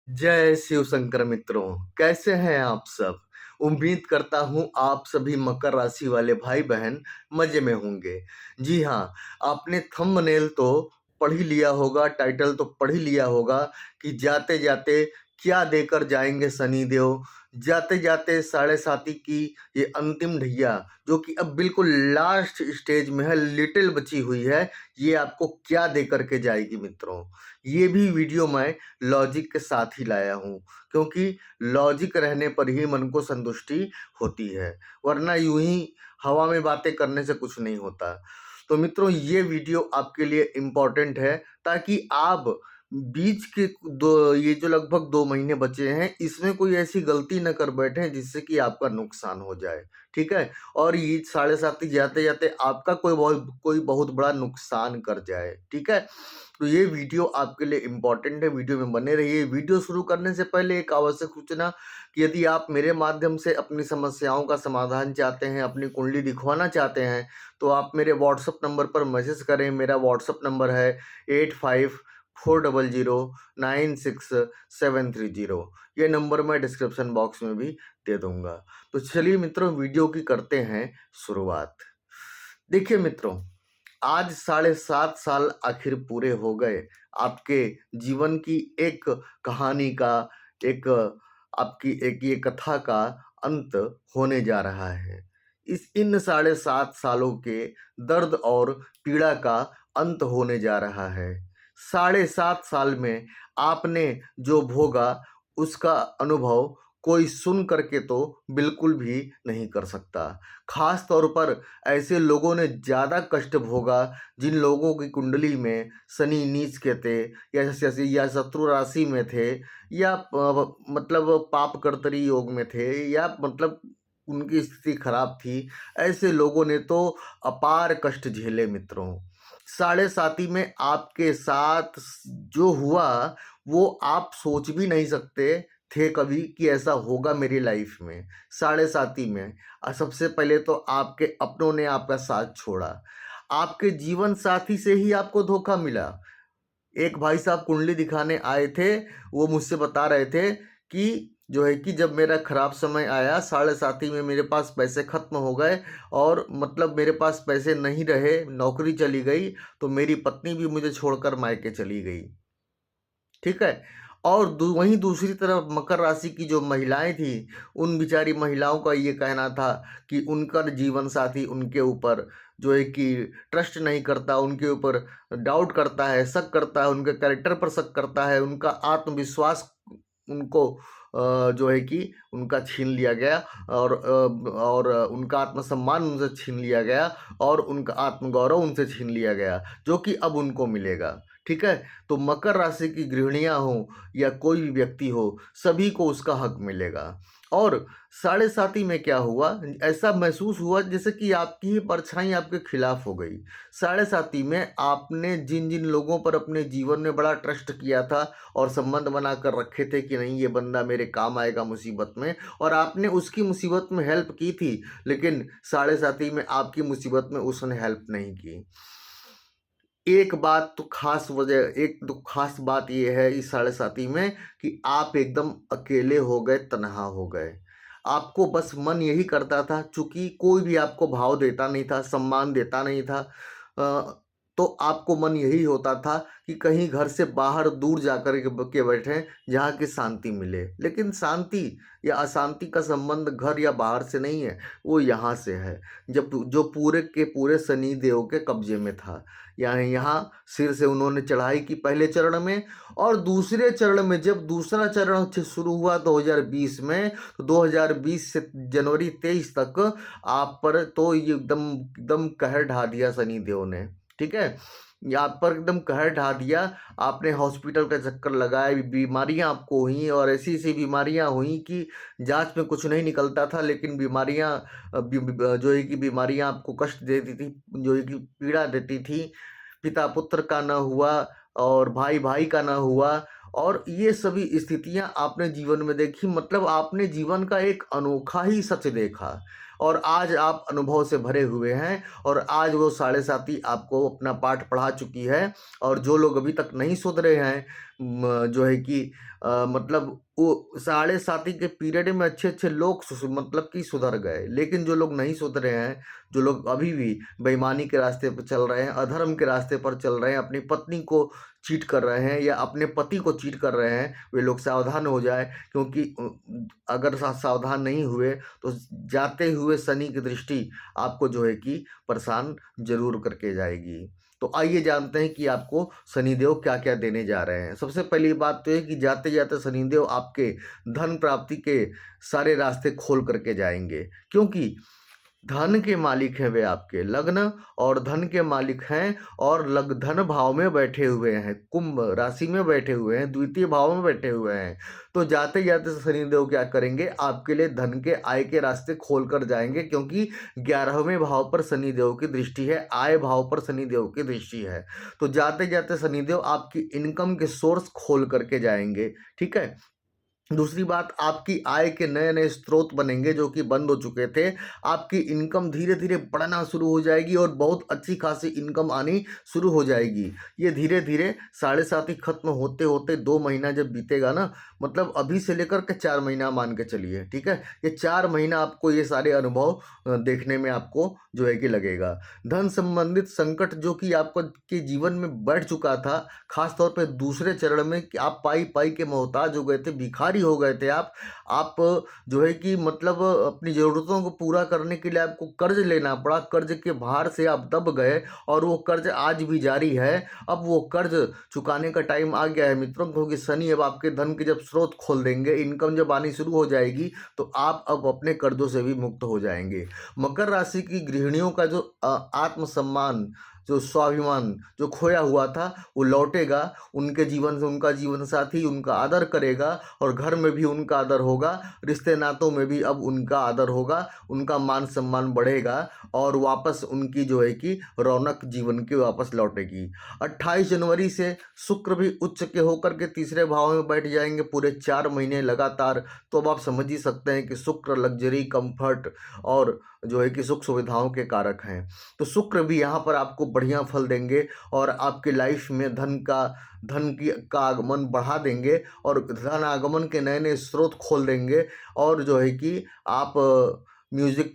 जय शिव शंकर मित्रों। कैसे हैं आप सब। उम्मीद करता हूं आप सभी मकर राशि वाले भाई बहन मजे में होंगे। जी हाँ, आपने थंबनेल तो पढ़ ही लिया होगा, टाइटल तो पढ़ ही लिया होगा कि जाते जाते क्या देकर जाएंगे शनि देव। जाते जाते साढ़े साती की ये अंतिम ढैया, जो कि अब बिल्कुल लास्ट स्टेज में है, लिटिल बची हुई है, ये आपको क्या देकर के जाएगी मित्रों। ये भी वीडियो मैं लॉजिक के साथ ही लाया हूँ, क्योंकि लॉजिक रहने पर ही मन को संतुष्टि होती है, वरना यूं ही हवा में बातें करने से कुछ नहीं होता। तो मित्रों, ये वीडियो आपके लिए इम्पोर्टेंट है, ताकि आप बीच के ये जो लगभग 2 महीने बचे हैं, इसमें कोई ऐसी गलती न कर बैठे जिससे कि आपका नुकसान हो जाए। ठीक है। और ये साढ़े साथी जाते जाते आपका कोई बहुत बड़ा नुकसान कर जाए। ठीक है। तो ये वीडियो आपके लिए इम्पोर्टेंट है, वीडियो में बने रहिए। वीडियो शुरू करने से पहले एक आवश्यक सूचना कि यदि आप मेरे माध्यम से अपनी समस्याओं का समाधान चाहते हैं, अपनी कुंडली दिखवाना चाहते हैं, तो आप मेरे व्हाट्सअप नंबर पर मैसेज करें। मेरा व्हाट्सअप नंबर है 8540096730। ये नंबर मैं डिस्क्रिप्शन बॉक्स में भी दे दूंगा। तो चलिए मित्रों, वीडियो की करते हैं शुरुआत। देखिए मित्रों, आज 7.5 साल आखिर पूरे हो गए आपके जीवन की एक कहानी का, एक आपकी एक ये कथा का अंत होने जा रहा है। इन 7.5 सालों के दर्द और पीड़ा का अंत होने जा रहा है। 7.5 साल में आपने जो भोगा, उसका अनुभव कोई सुन करके तो बिल्कुल भी नहीं कर सकता। खास तौर पर ऐसे लोगों ने ज़्यादा कष्ट भोगा जिन लोगों की कुंडली में शनि नीच के थे, या शत्रु राशि में थे, या मतलब पाप कर्तरी योग में थे, या मतलब उनकी स्थिति खराब थी। ऐसे लोगों ने तो अपार कष्ट झेले मित्रों। साढ़े साती में आपके साथ जो हुआ, वो आप सोच भी नहीं सकते थे कभी कि ऐसा होगा मेरी लाइफ में। साढ़े साती में सबसे पहले तो आपके अपनों ने आपका साथ छोड़ा। आपके जीवन साथी से ही आपको धोखा मिला। एक भाई साहब कुंडली दिखाने आए थे, वो मुझसे बता रहे थे कि जो है कि जब मेरा खराब समय आया, साढ़े साती में मेरे पास पैसे खत्म हो गए, और मतलब मेरे पास पैसे नहीं रहे, नौकरी चली गई, तो मेरी पत्नी भी मुझे छोड़कर मायके चली गई। ठीक है। और वहीं दूसरी तरफ मकर राशि की जो महिलाएं थी, उन बिचारी महिलाओं का ये कहना था कि उनका जीवन साथी उनके ऊपर जो है कि ट्रस्ट नहीं करता, उनके ऊपर डाउट करता है, शक करता है, उनके कैरेक्टर पर शक करता है, उनका आत्मविश्वास उनको जो है कि उनका छीन लिया गया, और उनका आत्मसम्मान उनसे छीन लिया गया, और उनका आत्मगौरव उनसे छीन लिया गया, जो कि अब उनको मिलेगा। ठीक है। तो मकर राशि की गृहिणियां हो या कोई भी व्यक्ति हो, सभी को उसका हक मिलेगा। और साढ़े साती में क्या हुआ, ऐसा महसूस हुआ जैसे कि आपकी ही परछाई आपके खिलाफ हो गई। साढ़े साती में आपने जिन जिन लोगों पर अपने जीवन में बड़ा ट्रस्ट किया था और संबंध बनाकर रखे थे कि नहीं, ये बंदा मेरे काम आएगा मुसीबत में, और आपने उसकी मुसीबत में हेल्प की थी, लेकिन साढ़े साती में आपकी मुसीबत में उसने हेल्प नहीं की। एक तो खास बात यह है इस साढ़े साती में कि आप एकदम अकेले हो गए, तन्हा हो गए। आपको बस मन यही करता था, चूंकि कोई भी आपको भाव देता नहीं था, सम्मान देता नहीं था, तो आपको मन यही होता था कि कहीं घर से बाहर दूर जाकर के बैठें, जहाँ की शांति मिले। लेकिन शांति या अशांति का संबंध घर या बाहर से नहीं है, वो यहाँ से है, जब जो पूरे के पूरे शनि देव के कब्जे में था। यानी यहाँ सिर से उन्होंने चढ़ाई की पहले चरण में, और दूसरे चरण में जब दूसरा चरण शुरू हुआ 2020 में, तो 2020 से जनवरी 23 तक आप पर तो ये एकदम एकदम कहर ढा दिया शनि देव ने। ठीक है। आप पर एकदम कहर ढा दिया। आपने हॉस्पिटल का चक्कर लगाया, बीमारियां आपको हुई, और ऐसी ऐसी बीमारियां हुई कि जांच में कुछ नहीं निकलता था, लेकिन बीमारियां जो है कि बीमारियां आपको कष्ट देती थी, जो है कि पीड़ा देती थी। पिता पुत्र का न हुआ, और भाई भाई का न हुआ, और ये सभी स्थितियां आपने जीवन में देखी, मतलब आपने जीवन का एक अनोखा ही सच देखा और आज आप अनुभव से भरे हुए हैं और आज वो साढ़े साथी आपको अपना पाठ पढ़ा चुकी है। और जो लोग अभी तक नहीं सुधरे हैं, जो है कि मतलब वो साढ़े साथी के पीरियड में अच्छे अच्छे लोग मतलब कि सुधर गए, लेकिन जो लोग नहीं सुधरे हैं, जो लोग अभी भी बेईमानी के रास्ते पर चल रहे हैं, अधर्म के रास्ते पर चल रहे हैं, अपनी पत्नी को चीट कर रहे हैं या अपने पति को चीट कर रहे हैं, वे लोग सावधान हो जाए, क्योंकि अगर सावधान नहीं हुए तो जाते हुए शनि की दृष्टि आपको जो है कि परेशान जरूर करके जाएगी। तो आइए जानते हैं कि आपको शनिदेव क्या क्या देने जा रहे हैं। सबसे पहली बात तो है कि जाते जाते शनिदेव आपके धन प्राप्ति के सारे रास्ते खोल करके जाएंगे, क्योंकि धन के मालिक हैं वे, आपके लग्न और धन के मालिक हैं और लग धन भाव में बैठे हुए हैं, कुंभ राशि में बैठे हुए हैं, द्वितीय भाव में बैठे हुए हैं। तो जाते जाते शनिदेव क्या करेंगे, आपके लिए धन के आय के रास्ते खोल कर जाएंगे, क्योंकि 11वें भाव पर शनिदेव की दृष्टि है, आय भाव पर शनिदेव की दृष्टि है। तो जाते जाते शनिदेव आपकी इनकम के सोर्स खोल करके जाएंगे। ठीक है। दूसरी बात, आपकी आय के नए नए स्रोत बनेंगे जो कि बंद हो चुके थे। आपकी इनकम धीरे धीरे बढ़ना शुरू हो जाएगी और बहुत अच्छी खासी इनकम आनी शुरू हो जाएगी। ये धीरे धीरे साढ़े सात ही खत्म होते होते 2 महीना जब बीतेगा ना, मतलब अभी से लेकर के 4 महीना मान के चलिए। ठीक है। ये 4 महीना आपको ये सारे अनुभव देखने में आपको जो है कि लगेगा। धन संबंधित संकट जो कि आपको के जीवन में बैठ चुका था, खासतौर पे दूसरे चरण में, कि आप पाई पाई के मोहताज हो गए थे, भिखारी हो गए थे आप जो है कि मतलब अपनी ज़रूरतों को पूरा करने के लिए आपको कर्ज लेना पड़ा, कर्ज के भार से आप दब गए और वो कर्ज आज भी जारी है। अब वो कर्ज चुकाने का टाइम आ गया है मित्रों, क्योंकि शनि अब आपके धन के जब स्रोत खोल देंगे, इनकम जब आनी शुरू हो जाएगी, तो आप अब अपने कर्जों से भी मुक्त हो जाएंगे। मकर राशि की गृहिणियों का जो आत्मसम्मान, जो स्वाभिमान जो खोया हुआ था, वो लौटेगा। उनके जीवन से उनका जीवन साथी उनका आदर करेगा और घर में भी उनका आदर होगा, रिश्ते नातों में भी अब उनका आदर होगा, उनका मान सम्मान बढ़ेगा और वापस उनकी जो है कि रौनक जीवन की वापस लौटेगी। 28 जनवरी से शुक्र भी उच्च के होकर के तीसरे भाव में बैठ जाएंगे पूरे 4 महीने लगातार। तो अब आप समझ ही सकते हैं कि शुक्र लग्जरी, कंफर्ट और जो है कि सुख सुविधाओं के कारक हैं। तो शुक्र भी यहाँ पर आपको बढ़िया फल देंगे और आपके लाइफ में धन का आगमन बढ़ा देंगे और धन आगमन के नए नए स्रोत खोल देंगे। और जो है कि आप म्यूजिक,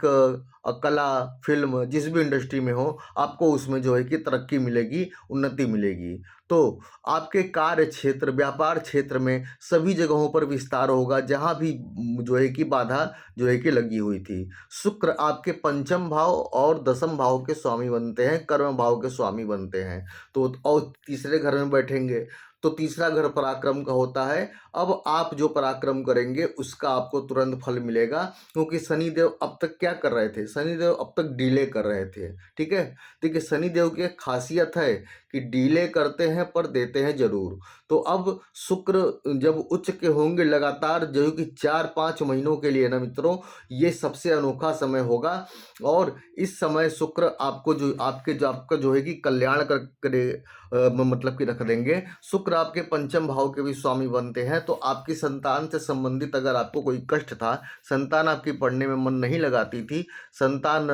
कला, फिल्म, जिस भी इंडस्ट्री में हो, आपको उसमें जो है कि तरक्की मिलेगी, उन्नति मिलेगी। तो आपके कार्य क्षेत्र, व्यापार क्षेत्र में सभी जगहों पर विस्तार होगा, जहाँ भी जो है कि बाधा जो है कि लगी हुई थी। शुक्र आपके पंचम भाव और दसम भाव के स्वामी बनते हैं, कर्म भाव के स्वामी बनते हैं। तो और तीसरे घर में बैठेंगे, तो तीसरा घर पराक्रम का होता है। अब आप जो पराक्रम करेंगे उसका आपको तुरंत फल मिलेगा, क्योंकि शनिदेव अब तक क्या कर रहे थे, शनिदेव अब तक डिले कर रहे थे। ठीक है। देखिए, शनिदेव की एक खासियत है कि डिले करते हैं पर देते हैं जरूर। तो अब शुक्र जब उच्च के होंगे लगातार, जो कि 4-5 महीनों के लिए ना मित्रों, ये सबसे अनोखा समय होगा। और इस समय शुक्र आपको जो आपका जो है कि कल्याण करे, मतलब कि रख देंगे। शुक्र आपके पंचम भाव के भी स्वामी बनते हैं। तो आपकी संतान से संबंधित अगर आपको कोई कष्ट था, संतान आपकी पढ़ने में मन नहीं लगाती थी, संतान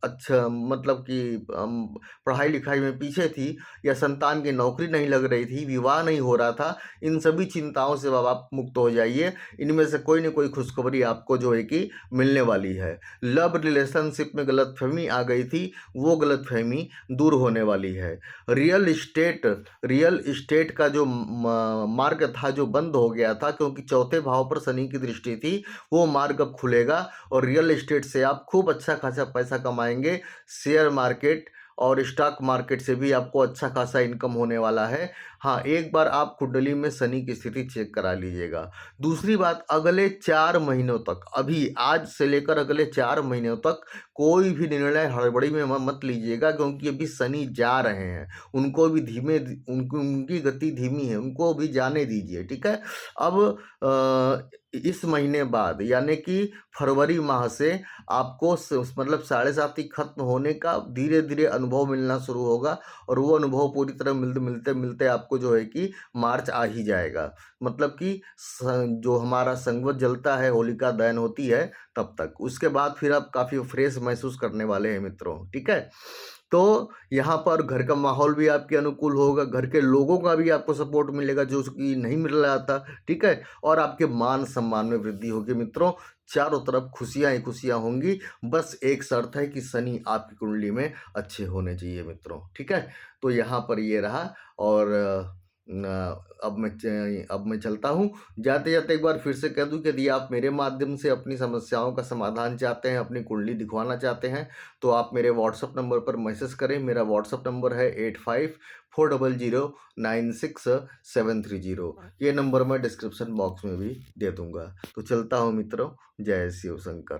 अच्छा मतलब कि पढ़ाई लिखाई में पीछे थी, या संतान की नौकरी नहीं लग रही थी, विवाह नहीं हो रहा था, इन सभी चिंताओं से अब आप मुक्त हो जाइए। इनमें से कोई न कोई खुशखबरी आपको जो है कि मिलने वाली है। लव रिलेशनशिप में गलतफहमी आ गई थी, वो गलतफहमी दूर होने वाली है। रियल इस्टेट का जो मार्ग था, जो बंद हो गया था, क्योंकि चौथे भाव पर शनि की दृष्टि थी, वो मार्ग अब खुलेगा और रियल इस्टेट से आप खूब अच्छा खासा पैसा कमाएंगे। शेयर मार्केट और स्टॉक मार्केट से भी आपको अच्छा खासा इनकम होने वाला है। हाँ, एक बार आप कुंडली में शनि की स्थिति चेक करा लीजिएगा। दूसरी बात, अगले 4 महीनों तक, अभी आज से लेकर अगले 4 महीनों तक कोई भी निर्णय हड़बड़ी में मत लीजिएगा, क्योंकि अभी शनि जा रहे हैं, उनको भी उनकी गति धीमी है, उनको भी जाने दीजिए। ठीक है। अब इस महीने बाद यानी कि फरवरी माह से आपको मतलब साढ़े सात ही खत्म होने का धीरे धीरे अनुभव मिलना शुरू होगा और वो अनुभव पूरी तरह मिलते मिलते मिलते आपको आपको जो है कि मार्च आ ही जाएगा। मतलब कि जो हमारा संगवत जलता है, होलिका दहन होती है तब तक, उसके बाद फिर आप काफ़ी फ्रेश महसूस करने वाले हैं मित्रों, ठीक है। तो यहाँ पर घर का माहौल भी आपके अनुकूल होगा, घर के लोगों का भी आपको सपोर्ट मिलेगा जो कि नहीं मिल रहा था, ठीक है। और आपके मान सम्मान में वृद्धि होगी मित्रों, चारों तरफ खुशियां ही खुशियां होंगी। बस एक शर्त है कि शनि आपकी कुंडली में अच्छे होने चाहिए मित्रों, ठीक है। तो यहाँ पर ये रहा। और अब मैं चलता हूँ। जाते जाते एक बार फिर से कह दूं कि यदि आप मेरे माध्यम से अपनी समस्याओं का समाधान चाहते हैं, अपनी कुंडली दिखवाना चाहते हैं, तो आप मेरे व्हाट्सअप नंबर पर मैसेज करें। मेरा व्हाट्सअप नंबर है 8540096730। ये नंबर मैं डिस्क्रिप्शन बॉक्स में भी दे दूंगा। तो चलता हूँ मित्रों, जय शिव शंकर।